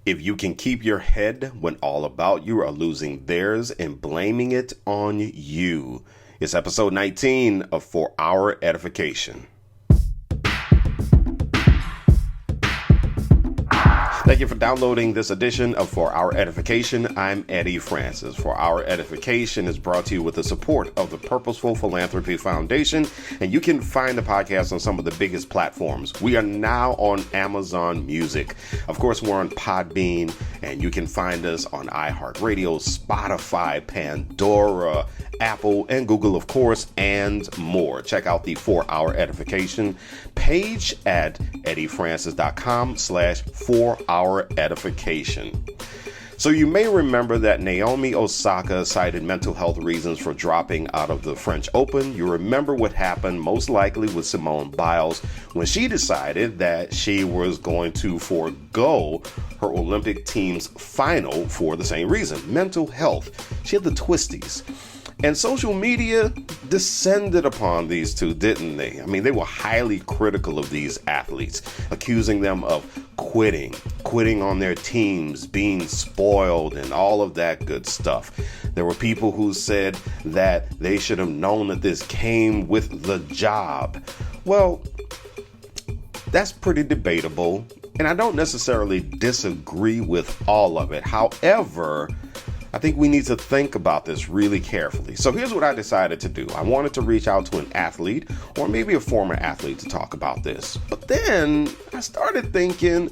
If you can keep your head when all about you are losing theirs and blaming it on you. It's episode 19 of For Our Edification. Thank you for downloading this edition of For Our Edification. I'm Eddie Francis. For Our Edification is brought to you with the support of the Purposeful Philanthropy Foundation, and you can find the podcast on some of the biggest platforms. We are now on Amazon Music. Of course, we're on Podbean, and you can find us on iHeartRadio, Spotify, Pandora, Apple, and Google, of course, and more. Check out the For Our Edification page at eddiefrancis.com/4OurEdification. So you may remember that Naomi Osaka cited mental health reasons for dropping out of the French Open. You remember what happened most likely with Simone Biles when she decided that she was going to forego her Olympic team's final for the same reason, mental health. She had the twisties. And social media descended upon these two, didn't they? I mean, they were highly critical of these athletes, accusing them of quitting on their teams, being spoiled, and all of that good stuff. There were people who said that they should have known that this came with the job. Well, that's pretty debatable, and I don't necessarily disagree with all of it. However, I think we need to think about this really carefully. So here's what I decided to do. I wanted to reach out to an athlete or maybe a former athlete to talk about this. But then I started thinking,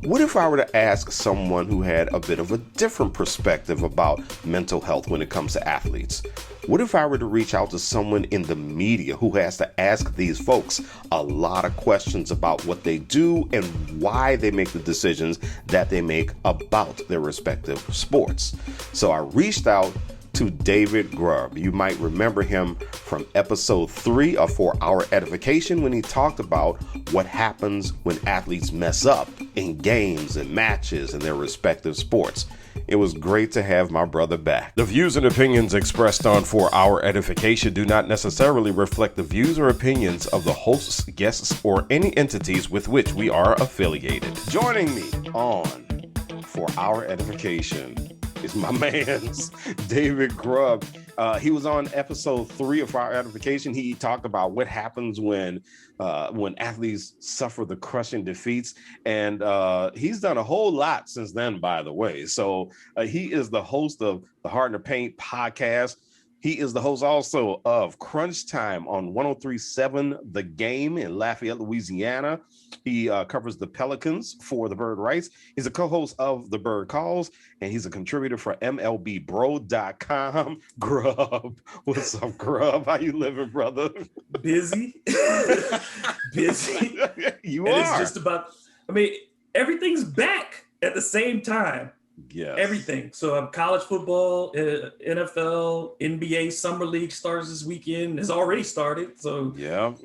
what if I were to ask someone who had a bit of a different perspective about mental health when it comes to athletes? What if I were to reach out to someone in the media who has to ask these folks a lot of questions about what they do and why they make the decisions that they make about their respective sports? So I reached out to David Grubb. You might remember him from episode 3 of For Our Edification when he talked about what happens when athletes mess up in games and matches in their respective sports. It was great to have my brother back. The views and opinions expressed on For Our Edification do not necessarily reflect the views or opinions of the hosts, guests, or any entities with which we are affiliated. Joining me on For Our Edification is my man's David Grubb. He was on episode 3 of Our Edification. He talked about what happens when athletes suffer the crushing defeats, and he's done a whole lot since then, by the way. So he is the host of the Heart in the Paint podcast. He is the host also of Crunch Time on 103.7 The Game in Lafayette, Louisiana. He covers the Pelicans for the Bird Rights. He's a co-host of The Bird Calls, and he's a contributor for MLBBro.com. Grubb, what's up, Grubb? How you living, brother? Busy. Busy. You and are. It's just about, everything's back at the same time. Yes. Everything. So college football, NFL, NBA Summer League starts this weekend. It's already started. So yeah.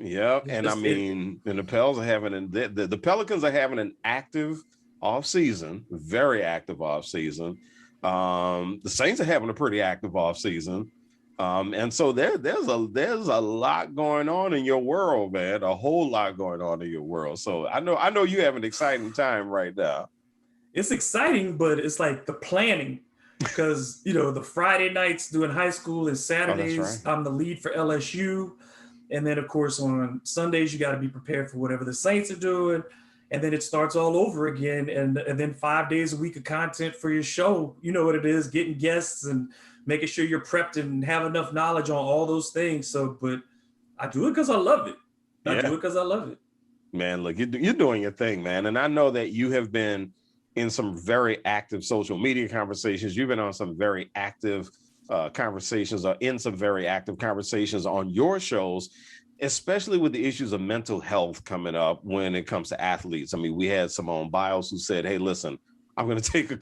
And and the Pels are having the Pelicans are having an active off season, very active off season. The Saints are having a pretty active off season. And so there's a lot going on in your world, man. A whole lot going on in your world. So I know you have an exciting time right now. It's exciting, but it's like the planning because, the Friday nights doing high school and Saturdays, right. I'm the lead for LSU. And then, of course, on Sundays, you got to be prepared for whatever the Saints are doing. And then it starts all over again. And then 5 days a week of content for your show. You know what it is, getting guests and making sure you're prepped and have enough knowledge on all those things. So, but I do it because I love it. I do it because I love it. Man, look, you're doing your thing, man. And I know that you have been in some very active social media conversations. You've been on some very active conversations or in some very active conversations on your shows, especially with the issues of mental health coming up when it comes to athletes. I mean, we had Simone Biles who said, hey, listen, I'm going to take a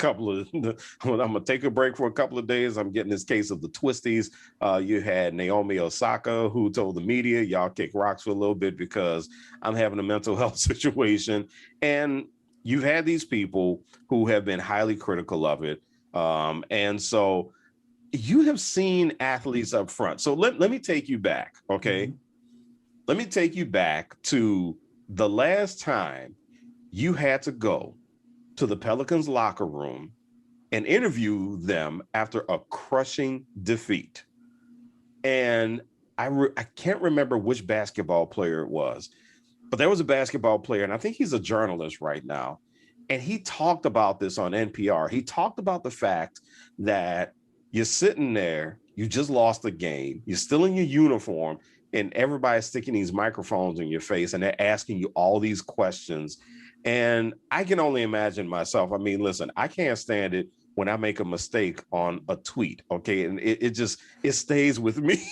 break for a couple of days. I'm getting this case of the twisties. You had Naomi Osaka who told the media, y'all kick rocks for a little bit because I'm having a mental health situation. And you've had these people who have been highly critical of it. And so you have seen athletes up front. So let me take you back, okay? Mm-hmm. Let me take you back to the last time you had to go to the Pelicans locker room and interview them after a crushing defeat. And I can't remember which basketball player it was, but there was a basketball player, and I think he's a journalist right now. And he talked about this on NPR. He talked about the fact that you're sitting there, you just lost the game, you're still in your uniform, and everybody's sticking these microphones in your face, and they're asking you all these questions. And I can only imagine myself. I mean, listen, I can't stand it when I make a mistake on a tweet, okay? And it stays with me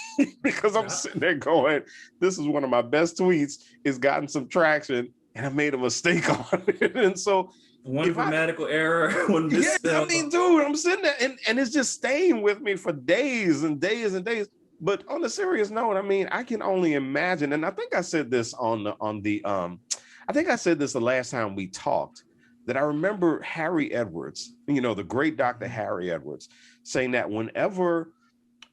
because I'm sitting there going, this is one of my best tweets. It's gotten some traction, and I made a mistake on it. And so one grammatical error, one misspell. Yeah, I mean, dude, I'm sitting there and it's just staying with me for days and days and days. But on a serious note, I mean, I can only imagine, and I think I said this I think I said this the last time we talked, that I remember Harry Edwards, the great Dr. Harry Edwards, saying that whenever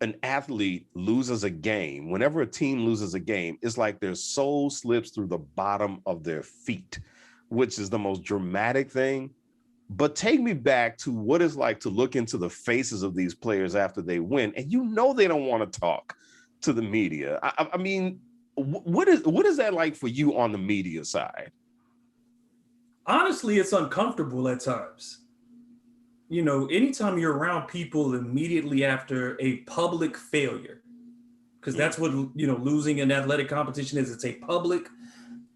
an athlete loses a game, whenever a team loses a game, it's like their soul slips through the bottom of their feet, which is the most dramatic thing. But take me back to what it's like to look into the faces of these players after they win, and they don't want to talk to the media. I mean, what is that like for you on the media side? Honestly, it's uncomfortable at times. Anytime you're around people immediately after a public failure, because that's what, losing an athletic competition is. It's a public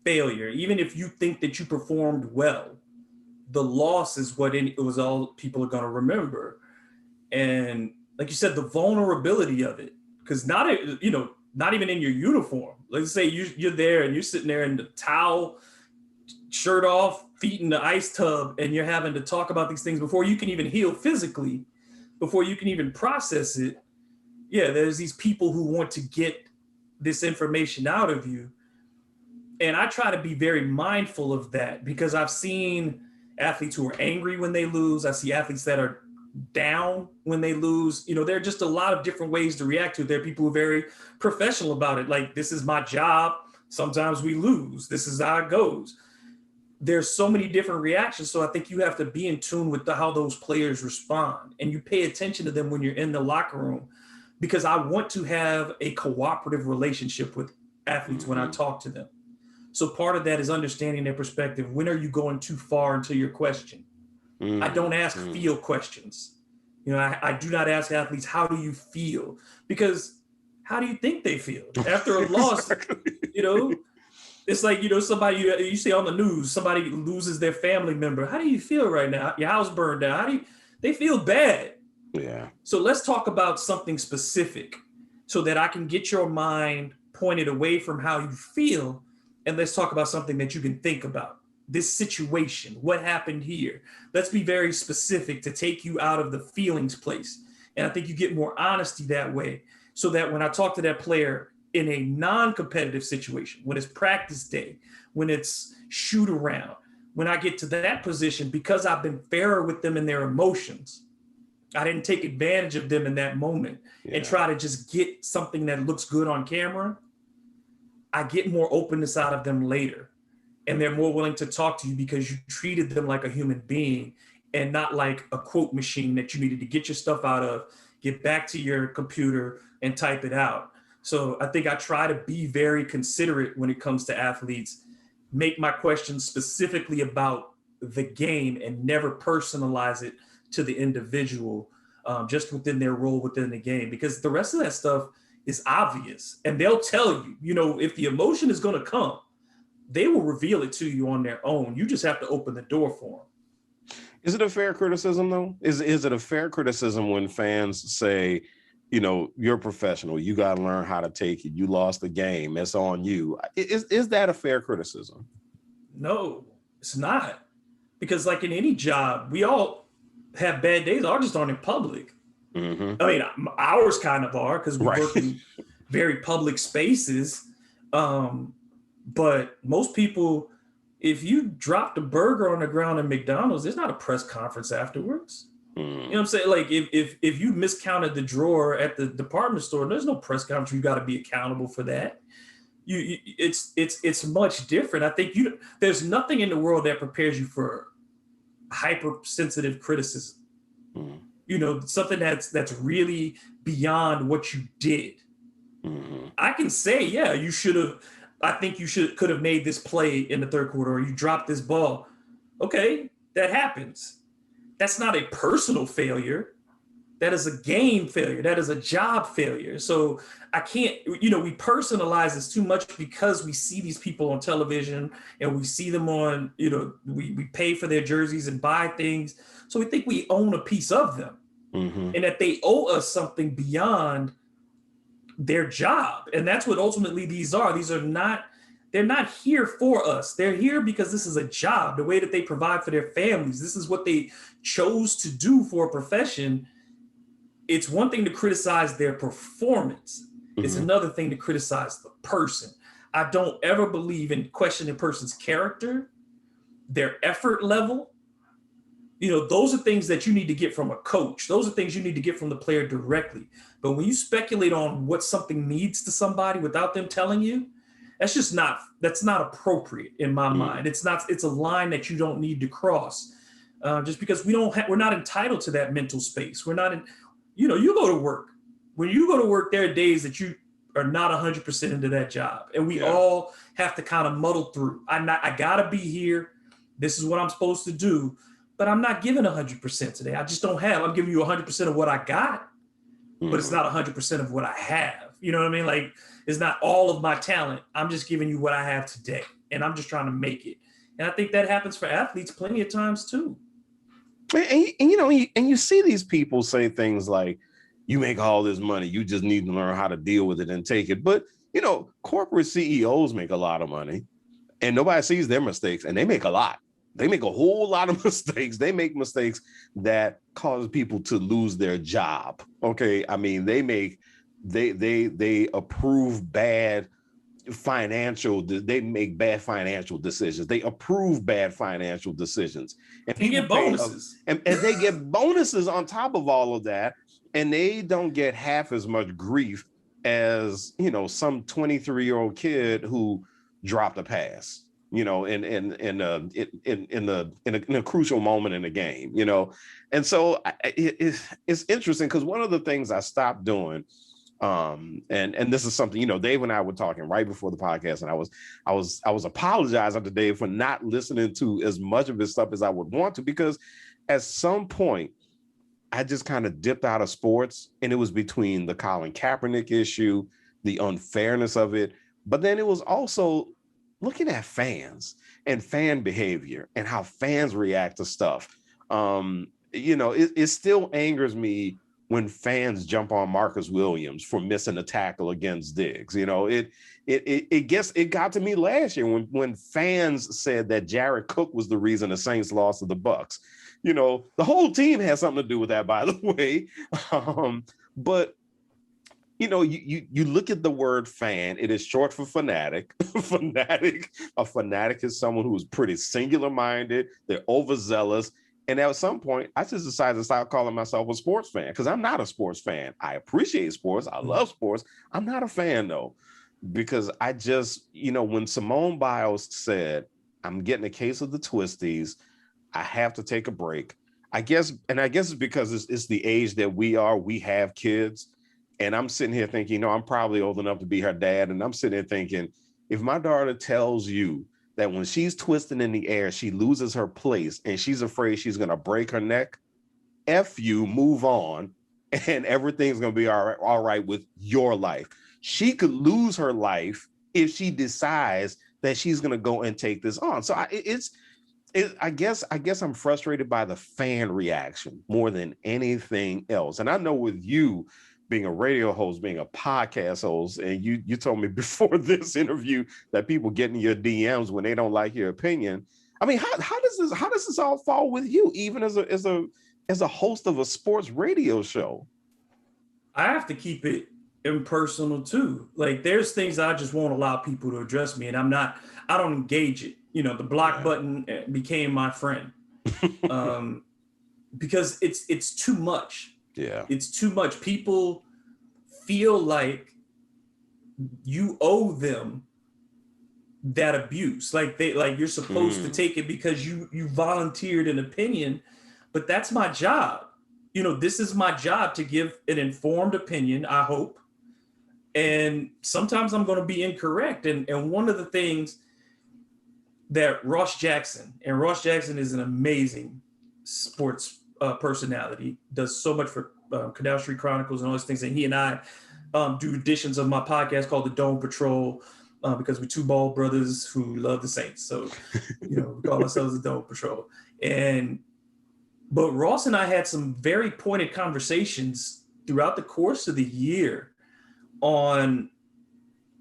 failure. Even if you think that you performed well, the loss is what it was all people are going to remember. And like you said, the vulnerability of it, because not even in your uniform. Let's say you're there and you're sitting there in the towel, shirt off, feet in the ice tub, and you're having to talk about these things before you can even heal physically, before you can even process it. Yeah, there's these people who want to get this information out of you. And I try to be very mindful of that, because I've seen athletes who are angry when they lose. I see athletes that are down when they lose. There are just a lot of different ways to react to it. There are people who are very professional about it. Like, this is my job. Sometimes we lose. This is how it goes. There's so many different reactions. So I think you have to be in tune with how those players respond. And you pay attention to them when you're in the locker room, because I want to have a cooperative relationship with athletes when I talk to them. So part of that is understanding their perspective. When are you going too far into your question? I don't ask feel questions. I do not ask athletes, how do you feel? Because how do you think they feel after a loss? It's like, somebody you see on the news, somebody loses their family member. How do you feel right now? Your house burned down. They feel bad. Yeah. So let's talk about something specific so that I can get your mind pointed away from how you feel. And let's talk about something that you can think about. This situation, what happened here? Let's be very specific to take you out of the feelings place. And I think you get more honesty that way, so that when I talk to that player in a non-competitive situation, when it's practice day, when it's shoot around, when I get to that position, because I've been fairer with them in their emotions, I didn't take advantage of them in that moment and try to just get something that looks good on camera. I get more openness out of them later, and they're more willing to talk to you because you treated them like a human being and not like a quote machine that you needed to get your stuff out of, get back to your computer and type it out. So I think I try to be very considerate when it comes to athletes, make my questions specifically about the game and never personalize it to the individual, just within their role within the game, because the rest of that stuff is obvious, and they'll tell you, if the emotion is going to come, they will reveal it to you on their own. You just have to open the door for them. Is it a fair criticism though? Is it a fair criticism when fans say, you're a professional, you got to learn how to take it. You lost the game. It's on you. Is that a fair criticism? No, it's not. Because like in any job, we all have bad days. Ours just aren't in public. Mm-hmm. I mean, ours kind of are, because we work in very public spaces. But most people, if you dropped a burger on the ground at McDonald's, there's not a press conference afterwards. You know what I'm saying? Like if you miscounted the drawer at the department store, there's no press conference. You got to be accountable for that. It's much different. I think there's nothing in the world that prepares you for hypersensitive criticism. Mm-hmm. You know, something that's really beyond what you did. Mm-hmm. I can say, yeah, you should have. I think you could have made this play in the third quarter, or you dropped this ball. Okay, that happens. That's not a personal failure. That is a game failure. That is a job failure. So I can't, you know, we personalize this too much because we see these people on television and we see them on, you know, we pay for their jerseys and buy things. So we think we own a piece of them Mm-hmm. and that they owe us something beyond their job. And that's what ultimately these are. These are not, they're not here for us. They're here because this is a job, the way that they provide for their families. This is what they chose to do for a profession. It's one thing to criticize their performance. It's another thing to criticize the person. I don't ever believe in questioning a person's character, their effort level. You know, those are things that you need to get from a coach. Those are things you need to get from the player directly. But when you speculate on what something needs to somebody without them telling you, that's not appropriate in my mind. It's a line that you don't need to cross. Just because we're not entitled to that mental space. We're not in, you know, you go to work. When you go to work, there are days that you are not 100% into that job. And we all have to kind of muddle through. I gotta be here. This is what I'm supposed to do. But I'm not giving 100% today. I just don't have. I'm giving you 100% of what I got, but it's not 100% of what I have. You know what I mean? Like, it's not all of my talent. I'm just giving you what I have today, and I'm just trying to make it. And I think that happens for athletes plenty of times too. And you know, and you see these people say things like, you make all this money, you just need to learn how to deal with it and take it. But, you know, corporate CEOs make a lot of money and nobody sees their mistakes, and they make a lot. They make a whole lot of mistakes. They make mistakes that cause people to lose their job. Okay. I mean, they approve bad they make bad financial decisions. They approve bad financial decisions. And people get bonuses. And they get bonuses on top of all of that. And they don't get half as much grief as, you know, some 23-year-old kid who dropped a pass, you know, in a crucial moment in the game, you know. And so it's interesting because one of the things I stopped doing, and this is something, you know, Dave and I were talking right before the podcast, and I was apologizing to Dave for not listening to as much of his stuff as I would want to, because at some point I just kind of dipped out of sports, and it was between the Colin Kaepernick issue, the unfairness of it, but then it was also looking at fans and fan behavior and how fans react to stuff. You know, it still angers me when fans jump on Marcus Williams for missing a tackle against Diggs. You know, it got to me last year when fans said that Jared Cook was the reason the Saints lost to the Bucs. You know, the whole team has something to do with that, by the way. But you know, you look at the word fan, it is short for fanatic. A fanatic is someone who is pretty singular-minded, they're overzealous. And at some point, I just decided to stop calling myself a sports fan, because I'm not a sports fan. I appreciate sports. I love sports. I'm not a fan, though, because I just, you know, when Simone Biles said, I'm getting a case of the twisties, I have to take a break. I guess it's because it's the age that we have kids. And I'm sitting here thinking, you know, I'm probably old enough to be her dad. And I'm sitting here thinking, if my daughter tells you that when she's twisting in the air, she loses her place and she's afraid she's going to break her neck, F you, move on, and everything's going to be all right with your life. She could lose her life if she decides that she's going to go and take this on. So I guess I'm frustrated by the fan reaction more than anything else. And I know with you being a radio host, being a podcast host, and you told me before this interview that people get in your DMs when they don't like your opinion. I mean, how does this all fall with you, even as a host of a sports radio show? I have to keep it impersonal too. Like, there's things I just won't allow people to address me, and I don't engage it. You know, the block button became my friend, because it's too much. Yeah, it's too much. People feel like you owe them that abuse. Like you're supposed to take it because you volunteered an opinion, but that's my job. This is my job to give an informed opinion, I hope. And sometimes I'm going to be incorrect. And one of the things that Ross Jackson is an amazing sports personality, does so much for Canal Street Chronicles and all those things. And he and I do editions of my podcast called The Dome Patrol, because we're two bald brothers who love the Saints. So, we call ourselves the Dome Patrol. But Ross and I had some very pointed conversations throughout the course of the year on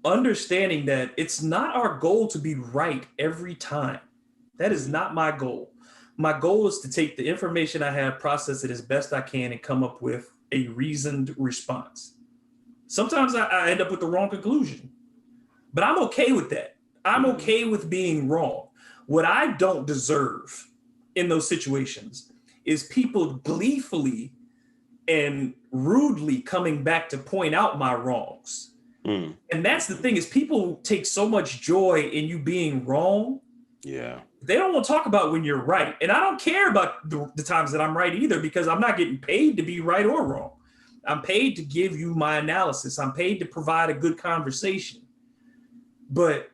understanding that it's not our goal to be right every time. That is not my goal. My goal is to take the information I have, process it as best I can, and come up with a reasoned response. Sometimes I end up with the wrong conclusion, but I'm okay with that. I'm okay with being wrong. What I don't deserve in those situations is people gleefully and rudely coming back to point out my wrongs. And that's the thing, is people take so much joy in you being wrong. Yeah. They don't want to talk about when you're right. And I don't care about the times that I'm right either, because I'm not getting paid to be right or wrong. I'm paid to give you my analysis. I'm paid to provide a good conversation. But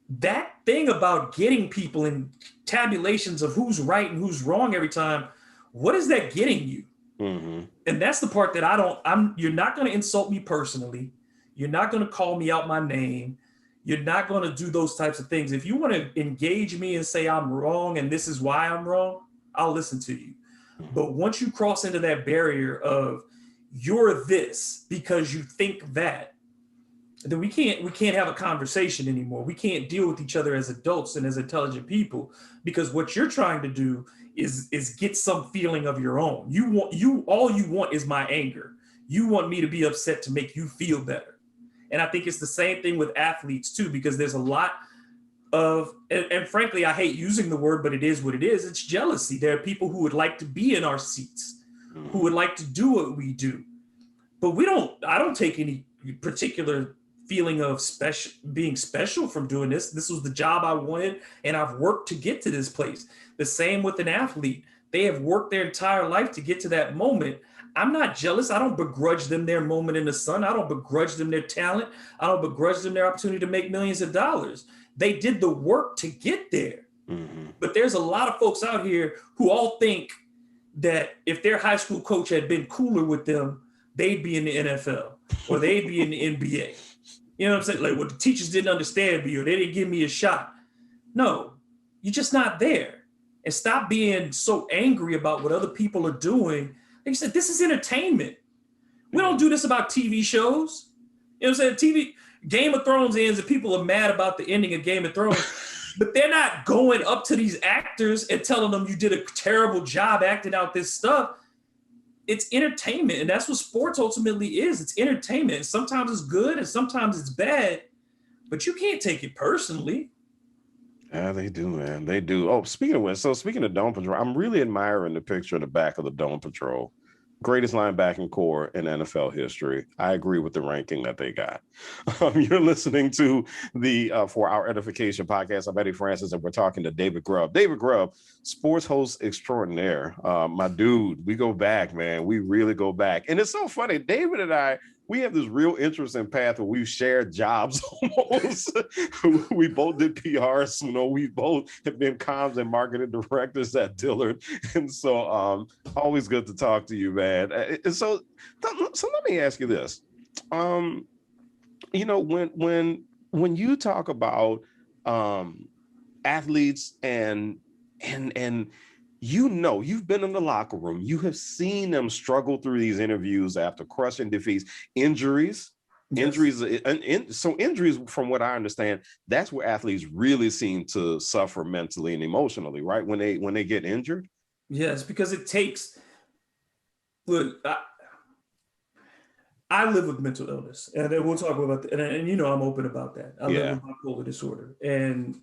that thing about getting people in tabulations of who's right and who's wrong every time, what is that getting you? And that's the part that you're not going to insult me personally. You're not going to call me out my name. You're not going to do those types of things. If you want to engage me and say I'm wrong and this is why I'm wrong, I'll listen to you. But once you cross into that barrier of you're this because you think that, then we can't have a conversation anymore. We can't deal with each other as adults and as intelligent people, because what you're trying to do is get some feeling of your own. All you want is my anger. You want me to be upset to make you feel better. And I think it's the same thing with athletes too, because there's a lot of, and frankly, I hate using the word, but it is what it is. It's jealousy. There are people who would like to be in our seats, who would like to do what we do. But I don't take any particular feeling of being special from doing this. This was the job I wanted, and I've worked to get to this place. The same with an athlete. They have worked their entire life to get to that moment. I'm not jealous. I don't begrudge them their moment in the sun. I don't begrudge them their talent. I don't begrudge them their opportunity to make millions of dollars. They did the work to get there. But there's a lot of folks out here who all think that if their high school coach had been cooler with them, they'd be in the NFL or they'd be in the NBA. You know what I'm saying? Like, well, the teachers didn't understand me or they didn't give me a shot. No, you're just not there. And stop being so angry about what other people are doing. Like you said, this is entertainment. We don't do this about TV shows. You know what I'm saying? Game of Thrones ends and people are mad about the ending of Game of Thrones, but they're not going up to these actors and telling them you did a terrible job acting out this stuff. It's entertainment, and that's what sports ultimately is. It's entertainment. And sometimes it's good and sometimes it's bad, but you can't take it personally. Yeah, they do, man. They do. Oh, speaking of Dome Patrol, I'm really admiring the picture in the back of the Dome Patrol. Greatest linebacking core in NFL history. I agree with the ranking that they got. You're listening to the For Our Edification podcast. I'm Eddie Francis, and we're talking to David Grubb. David Grubb, sports host extraordinaire. My dude, we go back, man. We really go back. And it's so funny. David and I, we have this real interesting path where we've shared jobs almost. We both did PRs, we both have been comms and marketing directors at Dillard. And so always good to talk to you, man. And so let me ask you this. When you talk about athletes and you've been in the locker room, you have seen them struggle through these interviews after crushing defeats, injuries, so injuries, from what I understand, that's where athletes really seem to suffer mentally and emotionally, right? When they get injured. Yes, because it takes, look, I live with mental illness, and then we'll talk about that. And I'm open about that. I live with bipolar disorder, and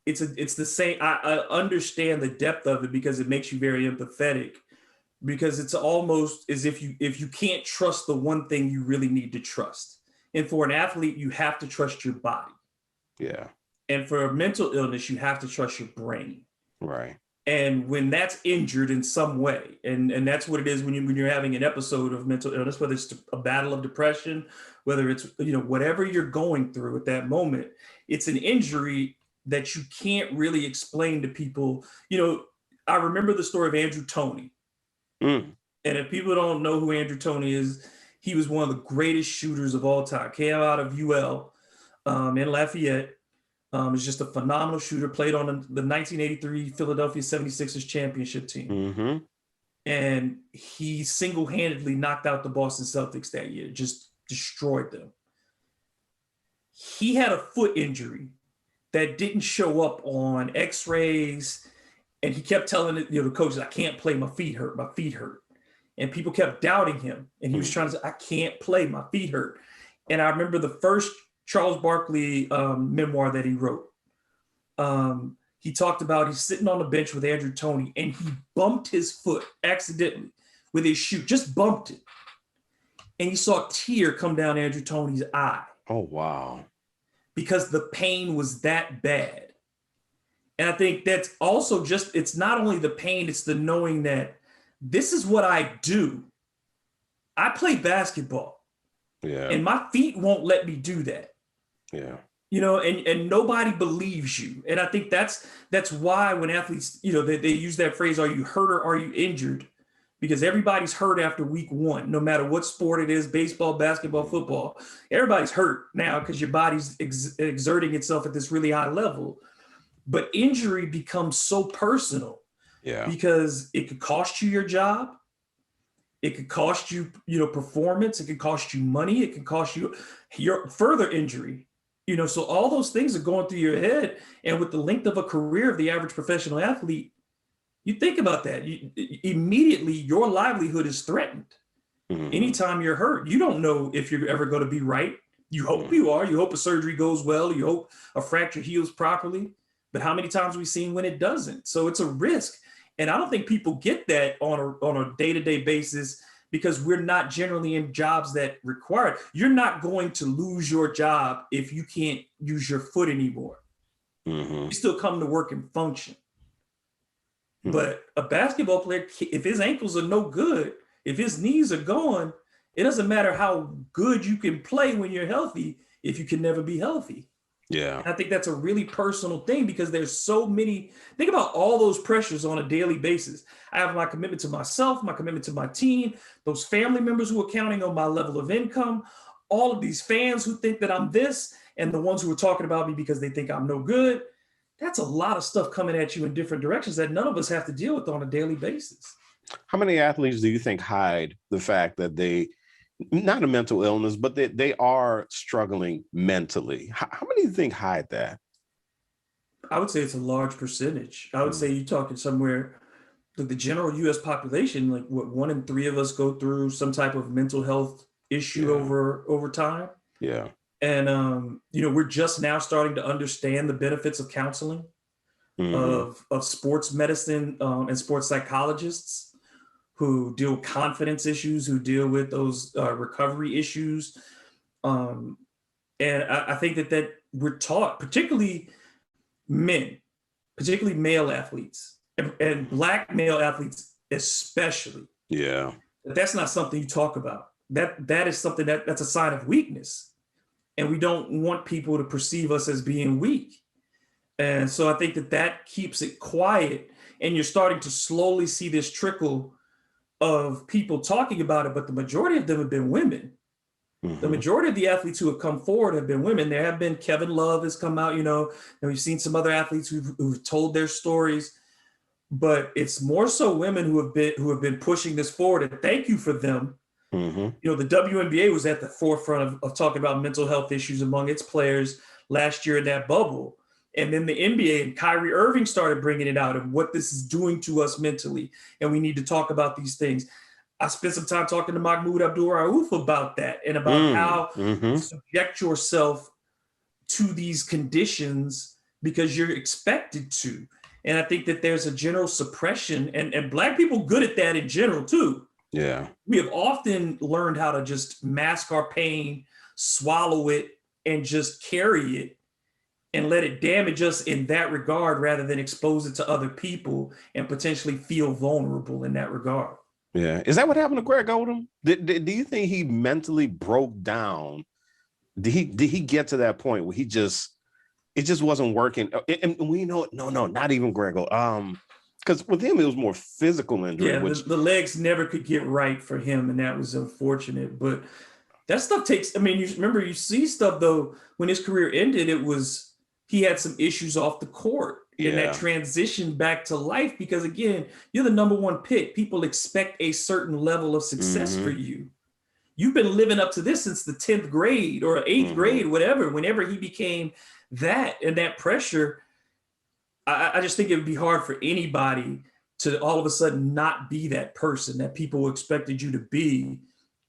it's the same. I understand the depth of it because it makes you very empathetic, because it's almost as if you can't trust the one thing you really need to trust. And for an athlete, you have to trust your body. Yeah. And for a mental illness, you have to trust your brain. Right. And when that's injured in some way, and that's what it is when you're having an episode of mental illness, whether it's a battle of depression, whether it's, whatever you're going through at that moment, it's an injury that you can't really explain to people. I remember the story of Andrew Toney. Mm. And if people don't know who Andrew Toney is, he was one of the greatest shooters of all time. Came out of UL in Lafayette. Is just a phenomenal shooter, played on the 1983 Philadelphia 76ers championship team. Mm-hmm. And he single-handedly knocked out the Boston Celtics that year, just destroyed them. He had a foot injury that didn't show up on x-rays. And he kept telling the coaches, I can't play, my feet hurt, my feet hurt. And people kept doubting him. And he was trying to say, I can't play, my feet hurt. And I remember the first Charles Barkley memoir that he wrote. He talked about he's sitting on the bench with Andrew Toney and he bumped his foot accidentally with his shoe, just bumped it. And he saw a tear come down Andrew Toney's eye. Oh, wow. Because the pain was that bad. And I think that's also it's not only the pain, it's the knowing that this is what I do. I play basketball. Yeah. And my feet won't let me do that. Yeah. And nobody believes you. And I think that's why when athletes, they use that phrase, are you hurt or are you injured? Because everybody's hurt after week one, no matter what sport it is, baseball, basketball, football, everybody's hurt now because your body's exerting itself at this really high level. But injury becomes so personal. Yeah. Because it could cost you your job. It could cost you, performance. It could cost you money. It could cost you your further injury. So all those things are going through your head. And with the length of a career of the average professional athlete, you think about that. Immediately, your livelihood is threatened. Mm-hmm. Anytime you're hurt, you don't know if you're ever going to be right. You hope you are. You hope a surgery goes well. You hope a fracture heals properly. But how many times have we seen when it doesn't? So it's a risk. And I don't think people get that on a day-to-day basis because we're not generally in jobs that require it. You're not going to lose your job if you can't use your foot anymore. Mm-hmm. You still come to work and function. Mm-hmm. But a basketball player, if his ankles are no good, if his knees are gone, it doesn't matter how good you can play when you're healthy if you can never be healthy. Yeah. And I think that's a really personal thing because there's so many, think about all those pressures on a daily basis. I have my commitment to myself, my commitment to my team, those family members who are counting on my level of income, all of these fans who think that I'm this, and the ones who are talking about me because they think I'm no good. That's a lot of stuff coming at you in different directions that none of us have to deal with on a daily basis. How many athletes do you think hide the fact that they, not a mental illness, but they are struggling mentally? How many do you think hide that? I would say it's a large percentage. I would say you're talking somewhere, like the general U.S. population, like what 1 in 3 of us go through some type of mental health issue over time. Yeah. And, we're just now starting to understand the benefits of counseling, of sports medicine and sports psychologists who deal with confidence issues, who deal with those recovery issues. And I think that we're taught, particularly men, particularly male athletes and Black male athletes, especially. Yeah. That's not something you talk about. That is something that's a sign of weakness. And we don't want people to perceive us as being weak. And so I think that keeps it quiet. And you're starting to slowly see this trickle of people talking about it, but the majority of them have been women. Mm-hmm. The majority of the athletes who have come forward have been women. There have been Kevin Love has come out, and we've seen some other athletes who've told their stories, but it's more so women who have been pushing this forward. And thank you for them. Mm-hmm. The WNBA was at the forefront of talking about mental health issues among its players last year in that bubble. And then the NBA and Kyrie Irving started bringing it out of what this is doing to us mentally. And we need to talk about these things. I spent some time talking to Mahmoud Abdul-Rauf about that and about how you subject yourself to these conditions because you're expected to. And I think that there's a general suppression and Black people good at that in general too. Yeah. We have often learned how to just mask our pain, swallow it, and just carry it. and let it damage us in that regard rather than expose it to other people and potentially feel vulnerable in that regard. Yeah. Is that what happened to Greg Odom? Do you think he mentally broke down? Did he get to that point where it just wasn't working? And we know, no, not even Greg Odom. Because with him, it was more physical injury. Yeah, the legs never could get right for him, and that was unfortunate. But that stuff takes, I mean, you see stuff, though, when his career ended, he had some issues off the court in that transition back to life. Because, again, you're the number one pick. People expect a certain level of success for you. You've been living up to this since the 10th grade or 8th grade, whatever, whenever he became that and that pressure. I just think it would be hard for anybody to all of a sudden not be that person that people expected you to be.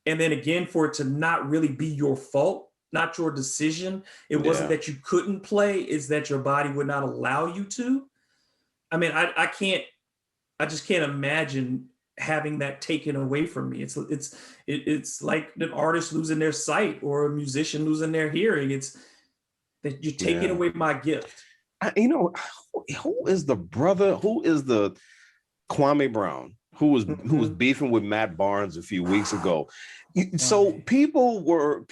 And then again, for it to not really be your fault, not your decision. It wasn't that you couldn't play, it's that your body would not allow you to. I mean, I just can't imagine having that taken away from me. It's like an artist losing their sight or a musician losing their hearing. It's that you're taking away my gift. Who is the brother? Who is the Kwame Brown who was beefing with Matt Barnes a few weeks ago? So people were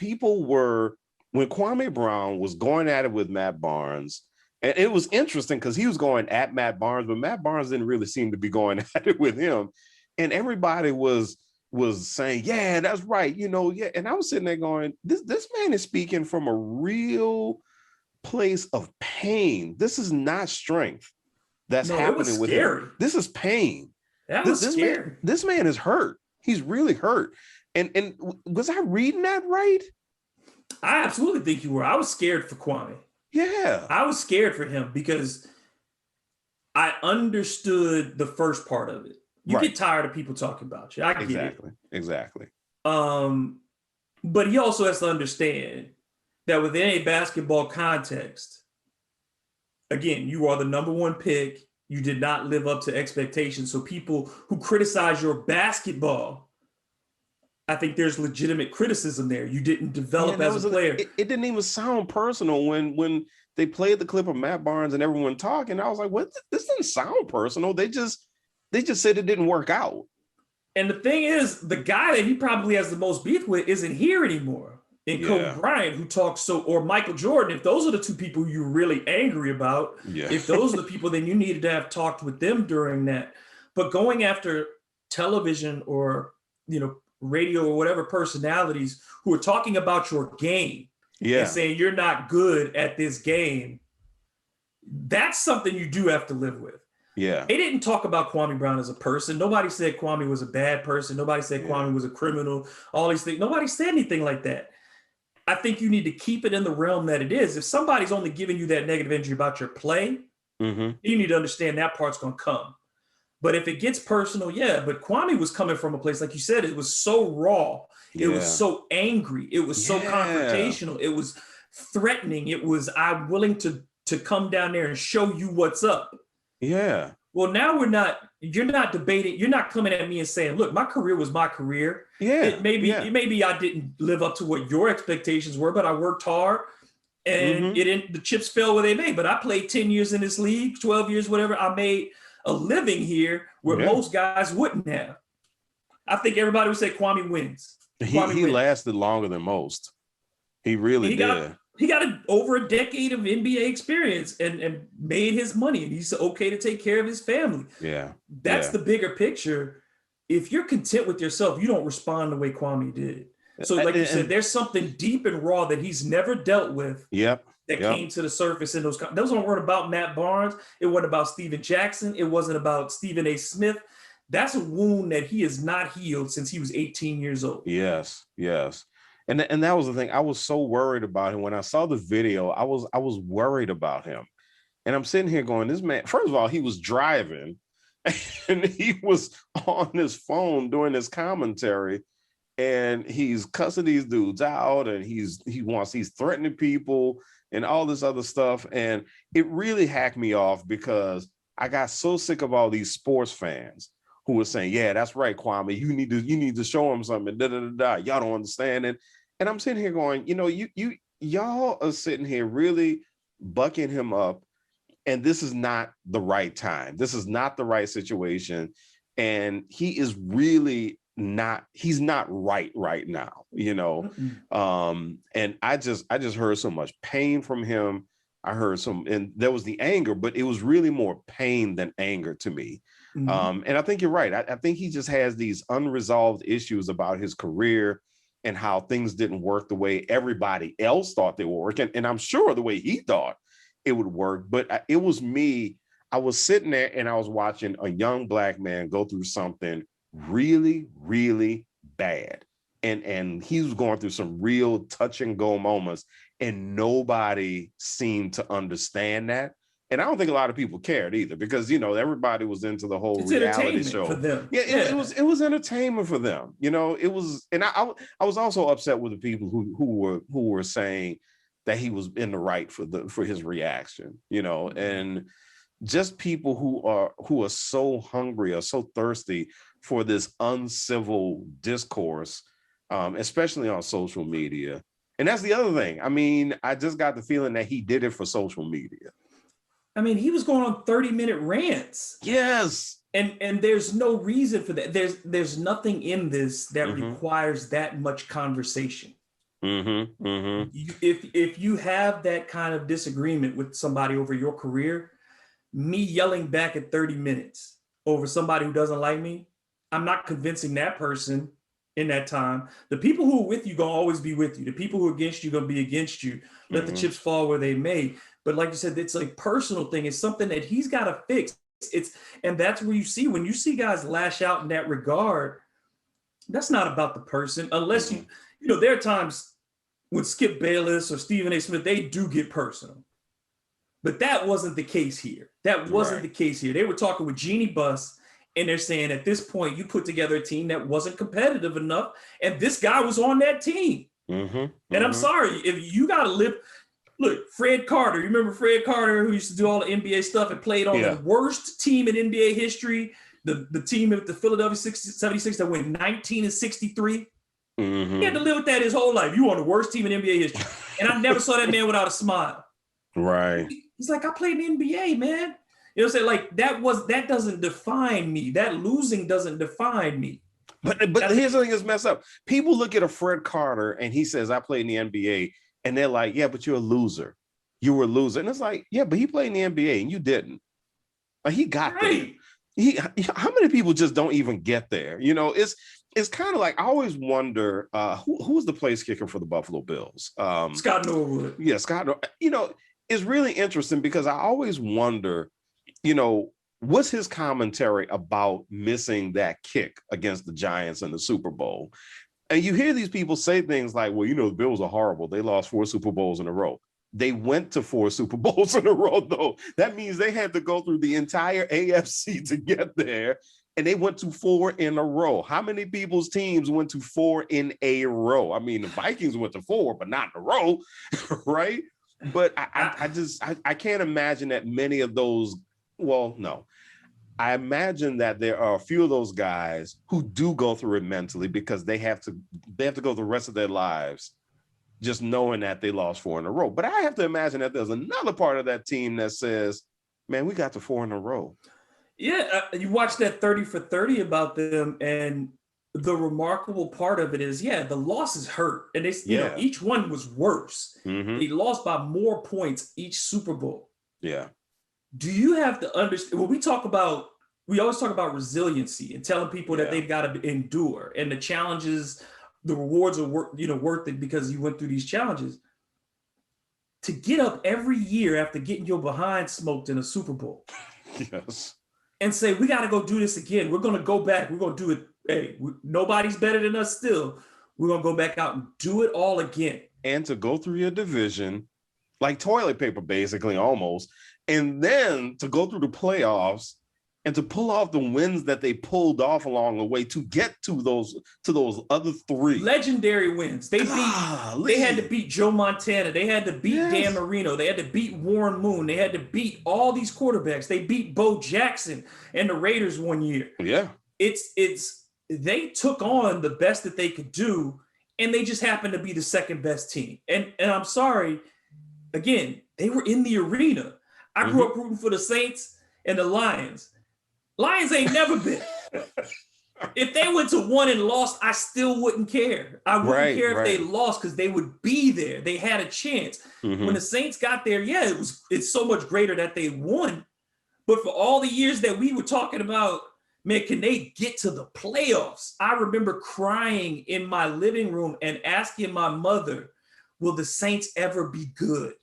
when Kwame Brown was going at it with Matt Barnes, and it was interesting because he was going at Matt Barnes, but Matt Barnes didn't really seem to be going at it with him, and everybody was saying, "Yeah, that's right," yeah. And I was sitting there going, "This man is speaking from a real place of pain. This is not strength that's happening with him. This is pain. That was scary. This man is hurt. He's really hurt." And was I reading that right? I absolutely think you were. I was scared for Kwame. Yeah. I was scared for him because I understood the first part of it. You get tired of people talking about you. I get it. Exactly. But he also has to understand that within a basketball context, again, you are the number one pick. You did not live up to expectations. So people who criticize your basketball, I think there's legitimate criticism there. You didn't develop as a player. It didn't even sound personal when they played the clip of Matt Barnes and everyone talking. I was like, "What? This didn't sound personal. They just said it didn't work out." And the thing is, the guy that he probably has the most beef with isn't here anymore. And Kobe Bryant, who talks or Michael Jordan, if those are the two people you're really angry about, if those are the people, then you needed to have talked with them during that. But going after television or, radio or whatever personalities who are talking about your game and saying you're not good at this game, that's something you do have to live with. Yeah. They didn't talk about Kwame Brown as a person. Nobody said Kwame was a bad person. Nobody said Kwame was a criminal, all these things. Nobody said anything like that. I think you need to keep it in the realm that it is. If somebody's only giving you that negative energy about your play, you need to understand that part's going to come. But if it gets personal, but Kwame was coming from a place, like you said, it was so raw. It was so angry. It was so confrontational. It was threatening. It was, I'm willing to come down there and show you what's up. Yeah. Well, now you're not debating. You're not coming at me and saying, look, my career was my career. Yeah. Maybe I didn't live up to what your expectations were, but I worked hard and the chips fell where they may. But I played 10 years in this league, 12 years, whatever. I made a living here where most guys wouldn't have. I think everybody would say Kwame wins. He lasted longer than most. He really did. He got over a decade of NBA experience and made his money, and he's okay to take care of his family. Yeah. That's the bigger picture. If you're content with yourself, you don't respond the way Kwame did. So like you said, there's something deep and raw that he's never dealt with that came to the surface in those weren't about Matt Barnes. It wasn't about Steven Jackson. It wasn't about Stephen A. Smith. That's a wound that he has not healed since he was 18 years old. Yes. And that was the thing. I was so worried about him. When I saw the video, I was worried about him. And I'm sitting here going, this man, first of all, he was driving and he was on his phone doing his commentary and he's cussing these dudes out and he's threatening people and all this other stuff. And it really hacked me off because I got so sick of all these sports fans who were saying, yeah, that's right, Kwame, you need to show him something. Y'all don't understand it. And I'm sitting here going, y'all are sitting here really bucking him up, and this is not the right time. This is not the right situation. And he is really he's not right now, you know. And I just heard so much pain from him. I heard and there was the anger, but it was really more pain than anger to me. And I think you're right. I think he just has these unresolved issues about his career and how things didn't work the way everybody else thought they would work. And I'm sure the way he thought it would work, but it was me. I was sitting there and I was watching a young Black man go through something really, really bad. And he was going through some real touch and go moments, and nobody seemed to understand that. And I don't think a lot of people cared either, because, you know, everybody was into the whole reality show. For them. Yeah, it was entertainment for them. You know, it was, and I was also upset with the people who were saying that he was in the right for his reaction, you know, and just people who are so hungry or so thirsty for this uncivil discourse, especially on social media. And that's the other thing. I mean, I just got the feeling that he did it for social media. I mean, he was going on 30-minute rants. Yes. And there's no reason for that. There's nothing in this that requires that much conversation. If you have that kind of disagreement with somebody over your career, me yelling back at 30 minutes over somebody who doesn't like me, I'm not convincing that person in that time. The people who are with you gonna always be with you. The people who are against you gonna be against you. Let the chips fall where they may. But like you said, it's a personal thing. It's something that he's got to fix. And that's where when you see guys lash out in that regard, that's not about the person, unless you know, there are times when Skip Bayless or Stephen A. Smith, they do get personal. But that wasn't the case here. That wasn't the case here. They were talking with Jeannie Buss, and they're saying at this point, you put together a team that wasn't competitive enough, and this guy was on that team. And I'm sorry, if you got to live. Look, Fred Carter, you remember Fred Carter, who used to do all the NBA stuff and played on the worst team in NBA history, the team of the Philadelphia 76 that went 19-63. He had to live with that his whole life. You on the worst team in NBA history. And I never saw that man without a smile. Right. He's like, I played in the NBA, man. You know what I'm saying? Like, that doesn't define me. That losing doesn't define me. But here's the thing that's messed up. People look at a Fred Carter and he says, I played in the NBA. And they're like, yeah, but you're a loser. You were a loser. And it's like, yeah, but he played in the NBA and you didn't. Like, he got there. How many people just don't even get there? You know, it's kind of like, I always wonder, who was the place kicker for the Buffalo Bills? Scott Norwood. Yeah, Scott. You know, it's really interesting because I always wonder, you know, what's his commentary about missing that kick against the Giants in the Super Bowl? And you hear these people say things like, well, you know, the Bills are horrible. They lost 4 Super Bowls in a row. They went to 4 Super Bowls in a row, though. That means they had to go through the entire AFC to get there. And they went to 4 in a row. How many people's teams went to 4 in a row? I mean, the Vikings went to 4, but not in a row, right? But I can't imagine that many of those, well, no. I imagine that there are a few of those guys who do go through it mentally because they have to go the rest of their lives just knowing that they lost 4 in a row. But I have to imagine that there's another part of that team that says, man, we got to 4 in a row. Yeah, you watch that 30 for 30 about them, and the remarkable part of it is, the losses hurt. And they, you know, each one was worse. They lost by more points each Super Bowl. Yeah. Do you have to understand, when we always talk about resiliency and telling people that they've got to endure, and the challenges, the rewards are worth it because you went through these challenges. To get up every year after getting your behind smoked in a Super Bowl. Yes. And say, we got to go do this again. We're going to go back. We're going to do it. Hey, nobody's better than us still. We're going to go back out and do it all again. And to go through your division, like toilet paper, basically, almost. And then to go through the playoffs and to pull off the wins that they pulled off along the way to get to those other 3 legendary wins. They had to beat Joe Montana. They had to beat Dan Marino. They had to beat Warren Moon. They had to beat all these quarterbacks. They beat Bo Jackson and the Raiders one year. Yeah. They took on the best that they could do, and they just happened to be the second best team. And I'm sorry, again, they were in the arena. I grew up rooting for the Saints and the Lions. Lions ain't never been. If they went to 1 and lost, I still wouldn't care. I wouldn't care if they lost because they would be there. They had a chance. When the Saints got there, yeah, it's so much greater that they won. But for all the years that we were talking about, man, can they get to the playoffs? I remember crying in my living room and asking my mother, will the Saints ever be good?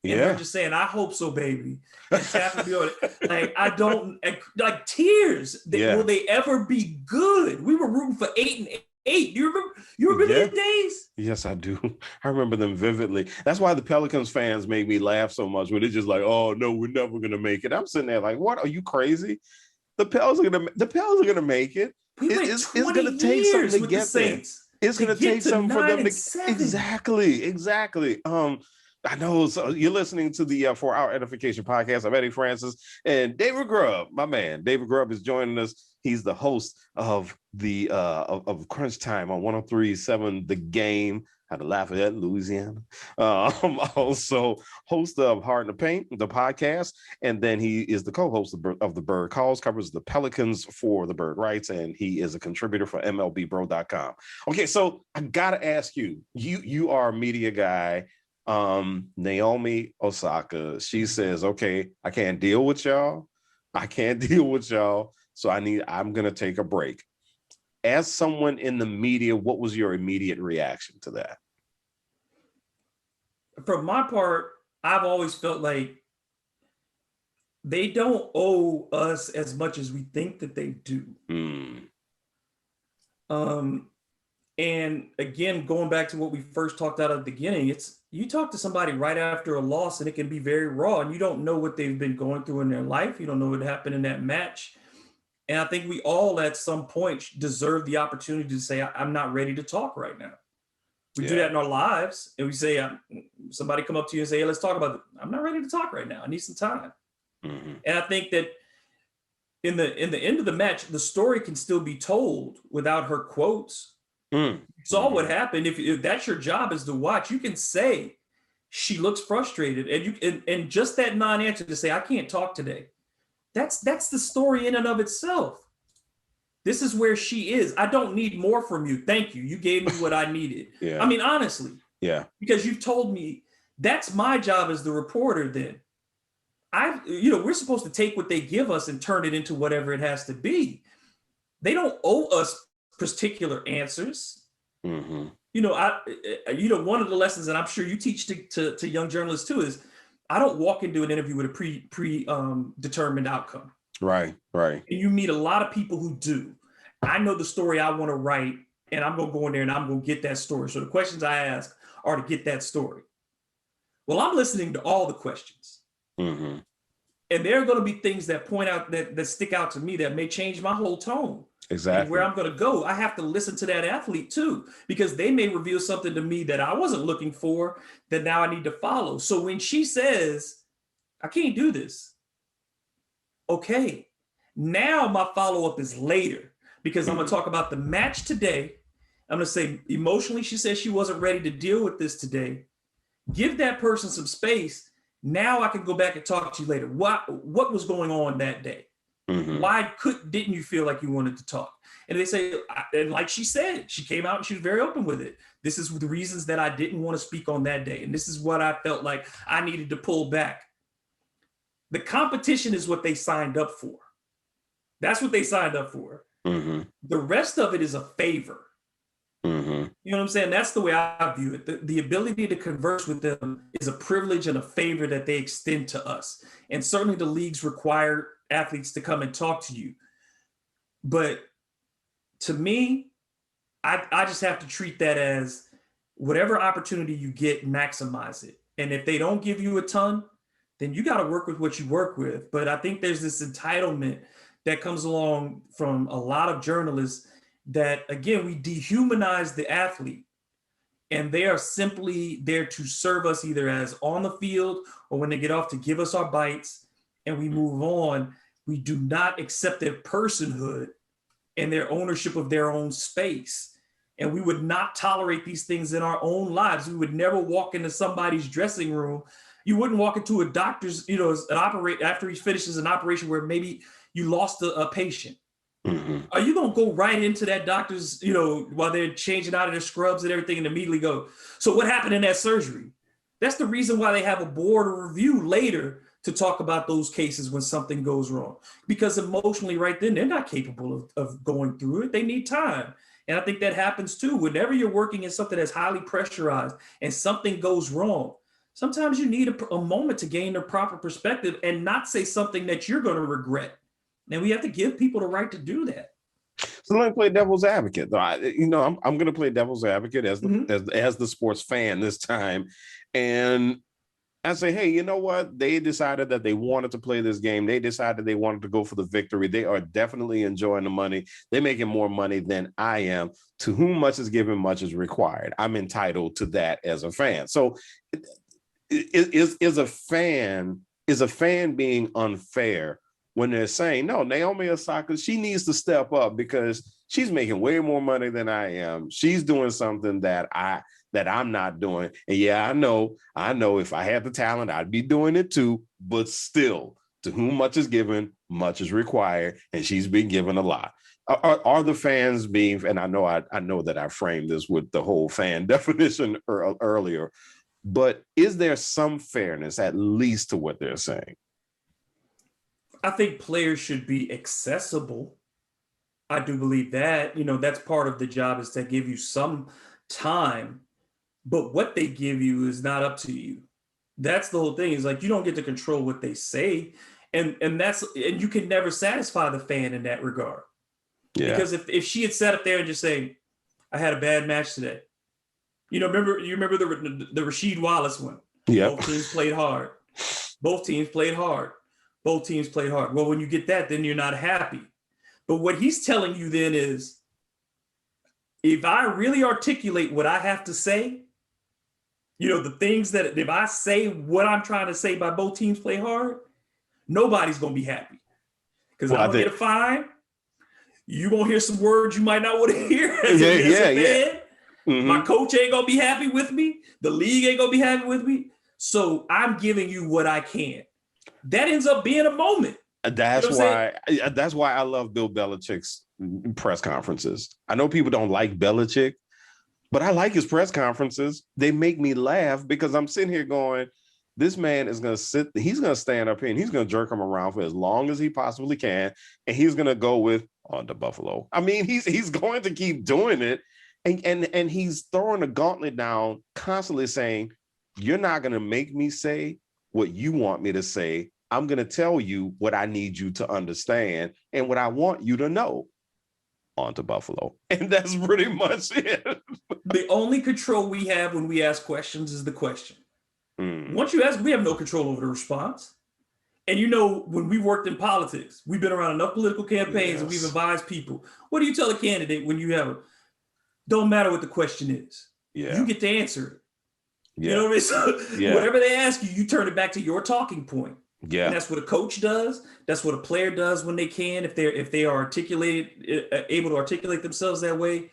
And her just saying, I hope so, baby. And tapping me on it. Like, I don't, like tears. Will they ever be good? We were rooting for 8-8. You remember these days? Yes, I do. I remember them vividly. That's why the Pelicans fans made me laugh so much when they're just like, oh, no, we're never going to make it. I'm sitting there like, what? Are you crazy? The Pels are going to make it. It's going to take something to get there. It's going to take something for them to exactly. I know. So you're listening to the 4 Hour Edification podcast. I'm Eddie Francis, and David Grubb, my man. David Grubb is joining us. He's the host of the of Crunch Time on 103.7 The Game out of Lafayette, Louisiana. Also host of Hard to Paint, the podcast, and then he is the co-host of the Bird Calls, covers the Pelicans for the Bird Rights, and he is a contributor for MLBBro.com. Okay, so I gotta ask you. You are a media guy. Naomi Osaka, she says, okay, I can't deal with y'all. So I'm going to take a break. As someone in the media, what was your immediate reaction to that? For my part, I've always felt like they don't owe us as much as we think that they do. And again, going back to what we first talked about at the beginning, it's you talk to somebody right after a loss and it can be very raw and you don't know what they've been going through in their life. You don't know what happened in that match. And I think we all at some point deserve the opportunity to say, I'm not ready to talk right now. We do that in our lives. And we say, somebody come up to you and say, hey, let's talk about it. I'm not ready to talk right now. I need some time. And I think that in the end of the match, the story can still be told without her quotes. You saw what happened. If that's your job is to watch, you can say she looks frustrated, and just that non-answer to say I can't talk today. That's the story in and of itself. This is where she is. I don't need more from you. Thank you. You gave me what I needed. I mean, honestly. Because you've told me that's my job as the reporter. Then we're supposed to take what they give us and turn it into whatever it has to be. They don't owe us particular answers. One of the lessons that I'm sure you teach to young journalists too is I don't walk into an interview with a determined outcome. Right. And you meet a lot of people who do. I know the story I want to write, and I'm going to go in there and I'm going to get that story. So the questions I ask are to get that story. Well, I'm listening to all the questions. And there are going to be things that point out that stick out to me that may change my whole tone. Exactly. And where I'm going to go, I have to listen to that athlete too, because they may reveal something to me that I wasn't looking for that now I need to follow. So when she says, I can't do this. Okay. Now my follow-up is later because I'm going to talk about the match today. I'm going to say emotionally, she said she wasn't ready to deal with this today. Give that person some space. Now I can go back and talk to you later. What was going on that day? Why didn't you feel like you wanted to talk? And they say, and like she said, she came out and she was very open with it. This is the reasons that I didn't want to speak on that day. And this is what I felt like I needed to pull back. The competition is what they signed up for. That's what they signed up for. The rest of it is a favor. You know what I'm saying? That's the way I view it. The ability to converse with them is a privilege and a favor that they extend to us. And certainly the leagues require athletes to come and talk to you. But to me, I just have to treat that as whatever opportunity you get, maximize it. And if they don't give you a ton, then you got to work with what you work with. But I think there's this entitlement that comes along from a lot of journalists that, again, we dehumanize the athlete and they are simply there to serve us either as on the field or when they get off to give us our bites and we move on. We do not accept their personhood and their ownership of their own space. And we would not tolerate these things in our own lives. We would never walk into somebody's dressing room You wouldn't walk into a doctor's, after he finishes an operation where maybe you lost a patient. Mm-hmm. Are you going to go right into that doctor's, while they're changing out of their scrubs and everything and immediately go, so what happened in that surgery? That's the reason why they have a board or review later to talk about those cases when something goes wrong. Because emotionally right then, they're not capable of going through it. They need time. And I think that happens too. Whenever you're working in something that's highly pressurized and something goes wrong, sometimes you need a moment to gain the proper perspective and not say something that you're going to regret. And we have to give people the right to do that. So let me play devil's advocate. I'm going to play devil's advocate as the sports fan this time. And I say, hey, you know what? They decided that they wanted to play this game. They decided they wanted to go for the victory. They are definitely enjoying the money. They're making more money than I am. To whom much is given, much is required. I'm entitled to that as a fan. So is a fan being unfair when they're saying, no, Naomi Osaka, she needs to step up because she's making way more money than I am. She's doing something that I'm not doing. And yeah, I know if I had the talent, I'd be doing it too, but still, to whom much is given, much is required. And she's been given a lot. Are the fans being, and I know that I framed this with the whole fan definition earlier, but is there some fairness at least to what they're saying? I think players should be accessible. I do believe that, that's part of the job, is to give you some time, but what they give you is not up to you. That's the whole thing, is like, you don't get to control what they say. And you can never satisfy the fan in that regard. Yeah. Because if she had sat up there and just say, I had a bad match today. You remember the Rasheed Wallace one? Yeah. Both teams played hard. Both teams played hard. Well, when you get that, then you're not happy. But what he's telling you then is, if I really articulate what I have to say, the things that, if I say what I'm trying to say by both teams play hard, nobody's going to be happy. Because I'm going to get a fine. You're going to hear some words you might not want to hear. Yeah. Mm-hmm. My coach ain't going to be happy with me. The league ain't going to be happy with me. So I'm giving you what I can. That ends up being a moment. That's why I love Bill Belichick's press conferences. I know people don't like Belichick, but I like his press conferences. They make me laugh because I'm sitting here going, this man is going to he's going to stand up here and he's going to jerk him around for as long as he possibly can. And he's going to go with on to Buffalo. I mean, he's going to keep doing it. And he's throwing the gauntlet down, constantly saying, you're not going to make me say what you want me to say. I'm going to tell you what I need you to understand and what I want you to know. On to Buffalo. And that's pretty much it. The only control we have when we ask questions is the question. Once you ask, we have no control over the response. And when we worked in politics, we've been around enough political campaigns and we've advised people. What do you tell a candidate when you have don't matter what the question is. Yeah. You get to answer it. Yeah. You know what I mean? So whatever they ask you, you turn it back to your talking point. Yeah. And that's what a coach does. That's what a player does when they can, if they are able to articulate themselves that way.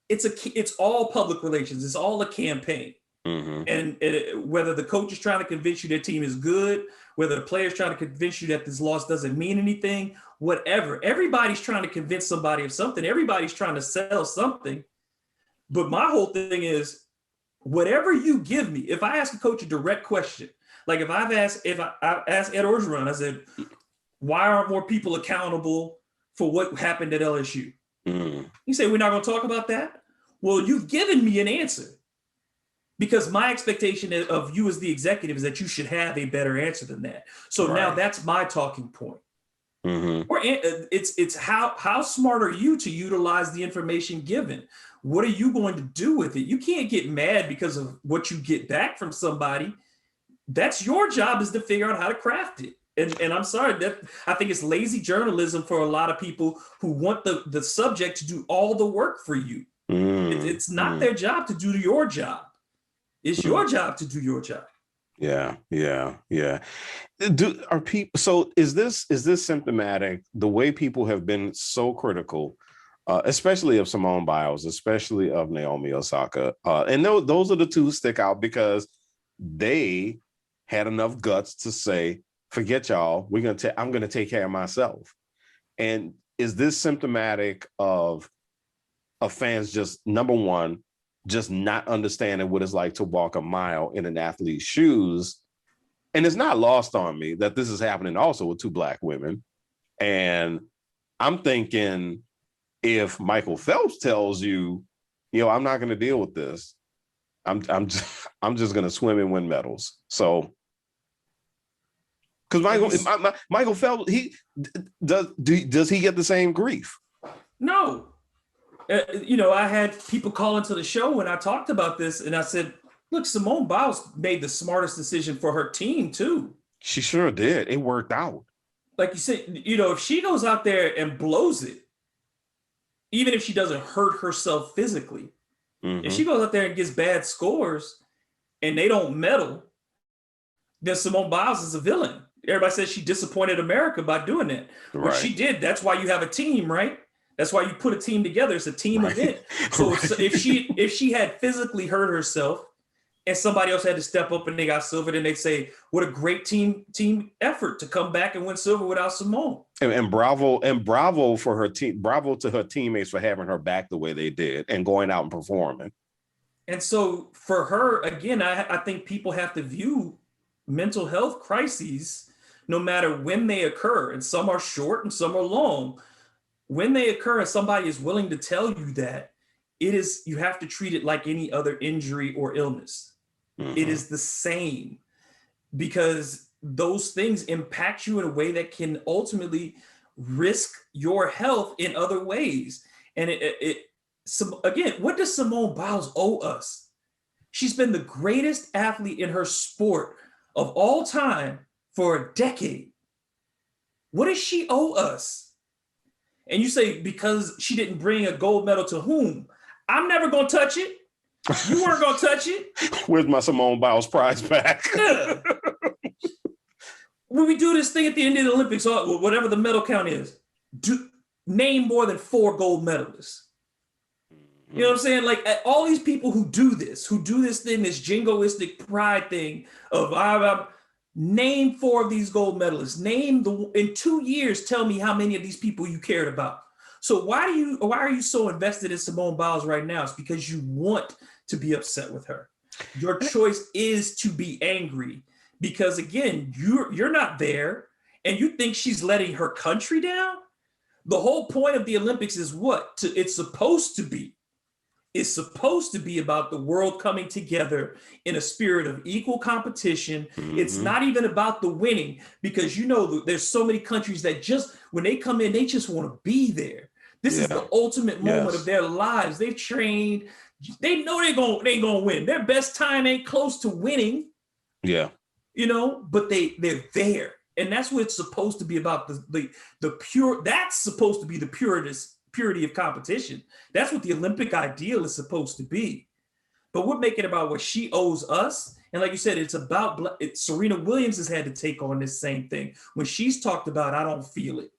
It's all public relations. It's all a campaign. Mm-hmm. And whether the coach is trying to convince you their team is good, whether the player is trying to convince you that this loss doesn't mean anything, whatever. Everybody's trying to convince somebody of something. Everybody's trying to sell something. But my whole thing is, whatever you give me, if I ask a coach a direct question, like if I asked Ed Orgeron, I said, why aren't more people accountable for what happened at LSU? Mm. You say, we're not going to talk about that? Well, you've given me an answer. Because my expectation of you as the executive is that you should have a better answer than that. So now that's my talking point. Mm-hmm. Or it's how smart are you to utilize the information given? What are you going to do with it? You can't get mad because of what you get back from somebody. That's your job, is to figure out how to craft it. And I'm sorry, that I think it's lazy journalism for a lot of people who want the subject to do all the work for you. It's not their job to do your job. It's your job to do your job. Yeah. So is this symptomatic? The way people have been so critical, especially of Simone Biles, especially of Naomi Osaka, and those are the two stick out because they had enough guts to say, forget y'all, I'm gonna take care of myself. And is this symptomatic of fans just, number one, just not understanding what it's like to walk a mile in an athlete's shoes? And it's not lost on me that this is happening also with two Black women. And I'm thinking, if Michael Phelps tells you, I'm not going to deal with this, I'm just going to swim and win medals. So, because Michael Phelps, does he get the same grief? No. I had people call into the show when I talked about this, and I said, look, Simone Biles made the smartest decision for her team too. She sure did. It worked out. Like you said, if she goes out there and blows it, even if she doesn't hurt herself physically, if she goes out there and gets bad scores and they don't medal, then Simone Biles is a villain. Everybody says she disappointed America by doing that. Right. Well, she did. That's why you have a team, right? That's why you put a team together. It's a team event. So if she had physically hurt herself and somebody else had to step up and they got silver, then they say, what a great team effort to come back and win silver without Simone. And bravo for her team. Bravo to her teammates for having her back the way they did and going out and performing. And so for her, again, I think people have to view mental health crises no matter when they occur. And some are short and some are long. When they occur and somebody is willing to tell you that, you have to treat it like any other injury or illness. It is the same, because those things impact you in a way that can ultimately risk your health in other ways. And again, what does Simone Biles owe us? She's been the greatest athlete in her sport of all time for a decade. What does she owe us? And you say, because she didn't bring a gold medal to whom? I'm never going to touch it. You weren't going to touch it. Where's my Simone Biles prize back? Yeah. When we do this thing at the end of the Olympics, or whatever the medal count is, name more than 4 gold medalists. You know what I'm saying? Like, all these people who do this thing, this jingoistic pride thing of, name 4 of these gold medalists. In 2 years, tell me how many of these people you cared about. So why are you so invested in Simone Biles right now? It's because you want to be upset with her. Your choice is to be angry because, again, you're not there and you think she's letting her country down. The whole point of the Olympics is what? It's supposed to be. It's supposed to be about the world coming together in a spirit of equal competition. It's not even about the winning, because there's so many countries that just, when they come in, they just want to be there. This is the ultimate moment of their lives. They've trained. They know they ain't gonna win. Their best time ain't close to winning. Yeah. But they're there. And that's what it's supposed to be about. The pure, that's supposed to be the purity of competition. That's what the Olympic ideal is supposed to be. But we're making it about what she owes us. And like you said, it's about Serena Williams has had to take on this same thing. When she's talked about, I don't feel it.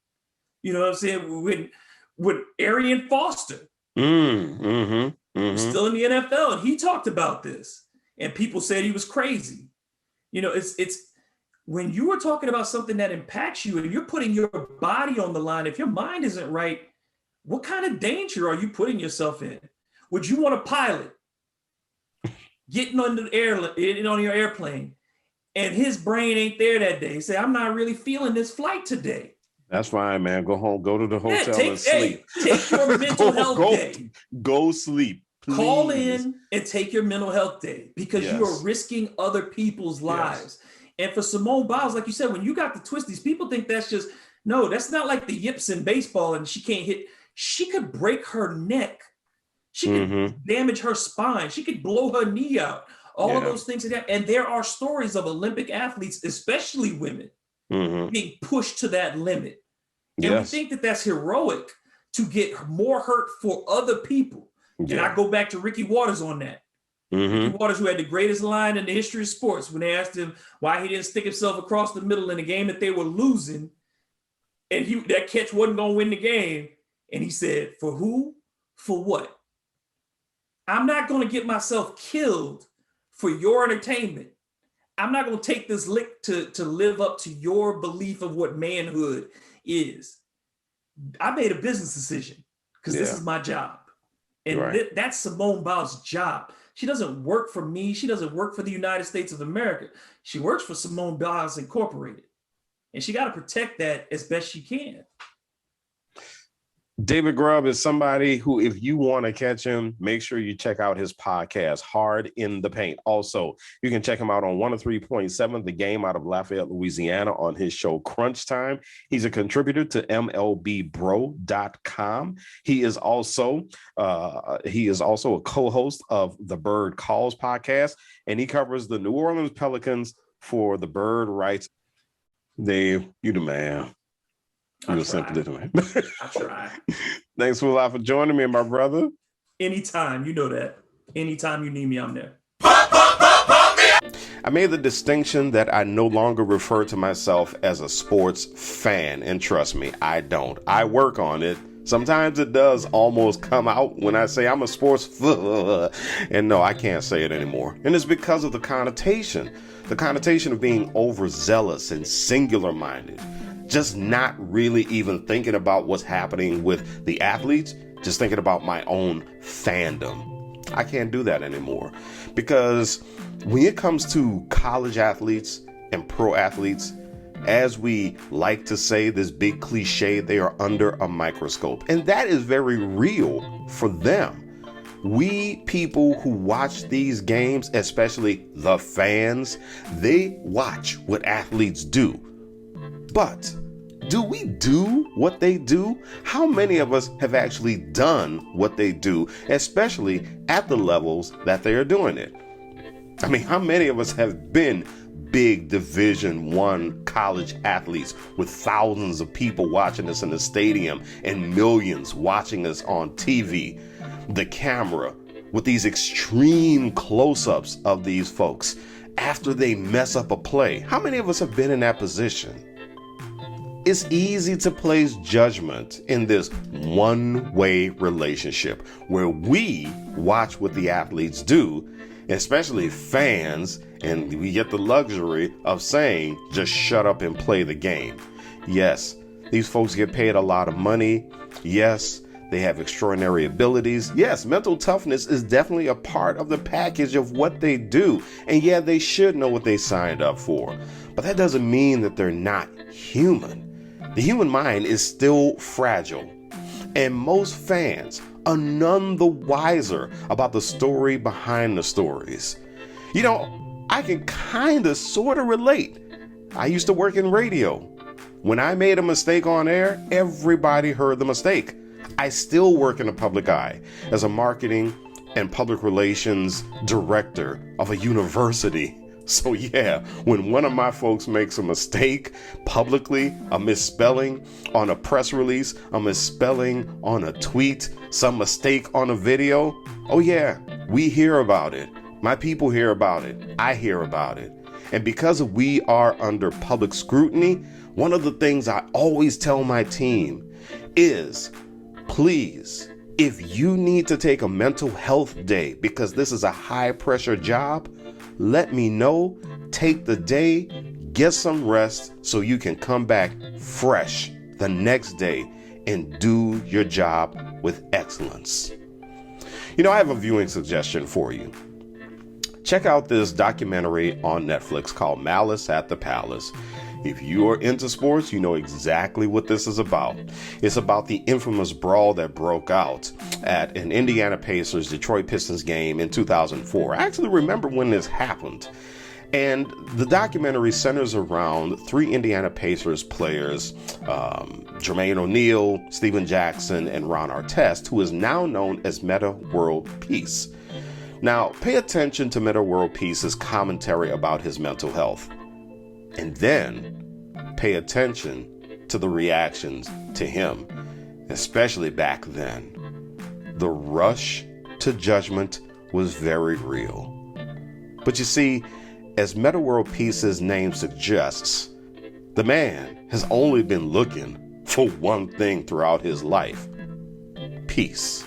You know what I'm saying? With Arian Foster, still in the NFL, and he talked about this, and people said he was crazy. It's when you are talking about something that impacts you and you're putting your body on the line, if your mind isn't right, what kind of danger are you putting yourself in? Would you want a pilot getting on your airplane and his brain ain't there that day? Say, I'm not really feeling this flight today. That's fine, man. Go home, go to the hotel and sleep. Take your mental health day. Go sleep. Please. Call in and take your mental health day, because you are risking other people's lives. And for Simone Biles, like you said, when you got the twisties, people think that's not like the yips in baseball and she can't hit. She could break her neck. She could damage her spine. She could blow her knee out. All of those things. And there are stories of Olympic athletes, especially women, being pushed to that limit. And we think that that's heroic to get more hurt for other people. And I go back to Ricky Waters on that. Ricky Waters, who had the greatest line in the history of sports, when they asked him why he didn't stick himself across the middle in a game that they were losing, and that catch wasn't going to win the game. And he said, for who? For what? I'm not going to get myself killed for your entertainment. I'm not going to take this lick to live up to your belief of what manhood is. I made a business decision because this is my job. And that's Simone Biles' job. She doesn't work for me. She doesn't work for the United States of America. She works for Simone Biles Incorporated. And she got to protect that as best she can. David Grubb is somebody who, if you want to catch him, make sure you check out his podcast, Hard in the Paint. Also, you can check him out on 103.7, The Game out of Lafayette, Louisiana, on his show Crunch Time. He's a contributor to MLBBro.com. He is also a co-host of the Bird Calls podcast, and he covers the New Orleans Pelicans for the Bird Rights. Dave, you the man. I try. Thanks a lot for joining me, my brother. Anytime, you know that. Anytime you need me, I'm there. I made the distinction that I no longer refer to myself as a sports fan. And trust me, I don't. I work on it. Sometimes it does almost come out when I say I'm a sports and no, I can't say it anymore. And it's because of the connotation of being overzealous and singular-minded. Just not really even thinking about what's happening with the athletes, just thinking about my own fandom. I can't do that anymore because when it comes to college athletes and pro athletes, as we like to say, this big cliche, they are under a microscope. And that is very real for them. We people who watch these games, especially the fans, they watch what athletes do. But do we do what they do? How many of us have actually done what they do, especially at the levels that they are doing it? I mean, how many of us have been big Division I college athletes with thousands of people watching us in the stadium and millions watching us on TV? The camera with these extreme close-ups of these folks after they mess up a play. How many of us have been in that position? It's easy to place judgment in this one-way relationship where we watch what the athletes do, especially fans, and we get the luxury of saying, just shut up and play the game. Yes, these folks get paid a lot of money. Yes, they have extraordinary abilities. Yes, mental toughness is definitely a part of the package of what they do. And yeah, they should know what they signed up for. But that doesn't mean that they're not human. The human mind is still fragile, and most fans are none the wiser about the story behind the stories. You know, I can kind of sort of relate. I used to work in radio. When I made a mistake on air, everybody heard the mistake. I still work in the public eye as a marketing and public relations director of a university. So yeah, when one of my folks makes a mistake publicly, a misspelling on a press release, a misspelling on a tweet, some mistake on a video, oh yeah, we hear about it. My people hear about it. I hear about it. And because we are under public scrutiny, one of the things I always tell my team is, please, if you need to take a mental health day because this is a high pressure job, let me know, take the day, get some rest so you can come back fresh the next day and do your job with excellence. You know, I have a viewing suggestion for you. Check out this documentary on Netflix called Malice at the Palace. If you are into sports, you know exactly what this is about. It's about the infamous brawl that broke out at an Indiana Pacers Detroit Pistons game in 2004. I actually remember when this happened. And the documentary centers around three Indiana Pacers players, Jermaine O'Neal, Steven Jackson, and Ron Artest, who is now known as Metta World Peace. Now, pay attention to Metta World Peace's commentary about his mental health. And then pay attention to the reactions to him, especially back then. The rush to judgment was very real. But you see, as Metta World Peace's name suggests, the man has only been looking for one thing throughout his life: peace.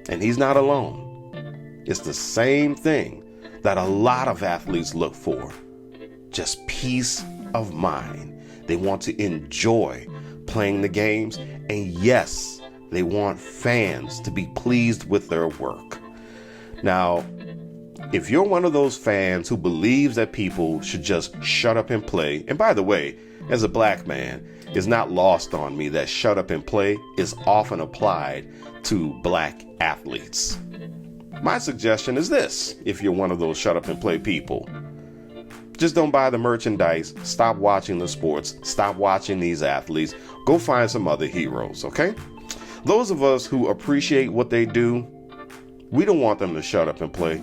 And he's not alone. It's the same thing that a lot of athletes look for. Just peace of mind. They want to enjoy playing the games. And yes, they want fans to be pleased with their work. Now, if you're one of those fans who believes that people should just shut up and play, and by the way, as a black man, it's not lost on me that shut up and play is often applied to black athletes. My suggestion is this: if you're one of those shut up and play people, just don't buy the merchandise, stop watching the sports, stop watching these athletes, go find some other heroes, okay? Those of us who appreciate what they do, we don't want them to shut up and play.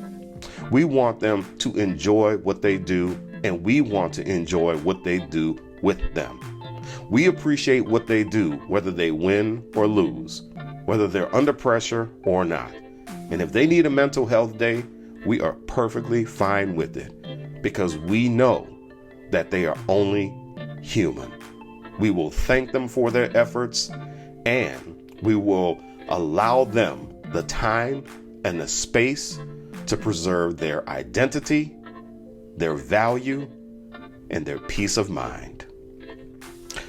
We want them to enjoy what they do, and we want to enjoy what they do with them. We appreciate what they do, whether they win or lose, whether they're under pressure or not. And if they need a mental health day, we are perfectly fine with it, because we know that they are only human. We will thank them for their efforts, and we will allow them the time and the space to preserve their identity, their value, and their peace of mind.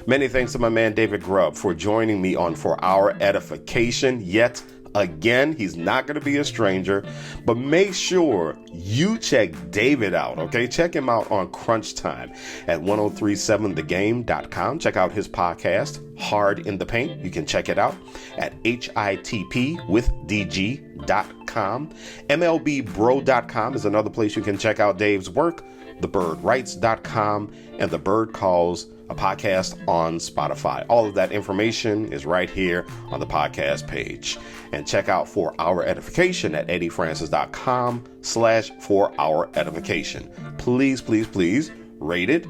Many thanks to my man David Grubb for joining me on For Our Edification yet again. He's not going to be a stranger, but make sure you check David out, okay? Check him out on Crunch Time at 1037thegame.com. Check out his podcast, Hard in the Paint. You can check it out at hitpwithdg.com. MLBbro.com is another place you can check out Dave's work. TheBirdWrites.com and The Bird Calls, a podcast on Spotify. All of that information is right here on the podcast page. And check out For Our Edification at eddiefrancis.com/ForOurEdification. Please, please, please rate it,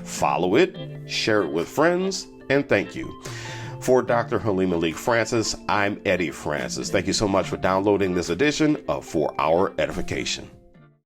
follow it, share it with friends, and thank you. For Dr. Halim Malik Francis, I'm Eddie Francis. Thank you so much for downloading this edition of For Our Edification.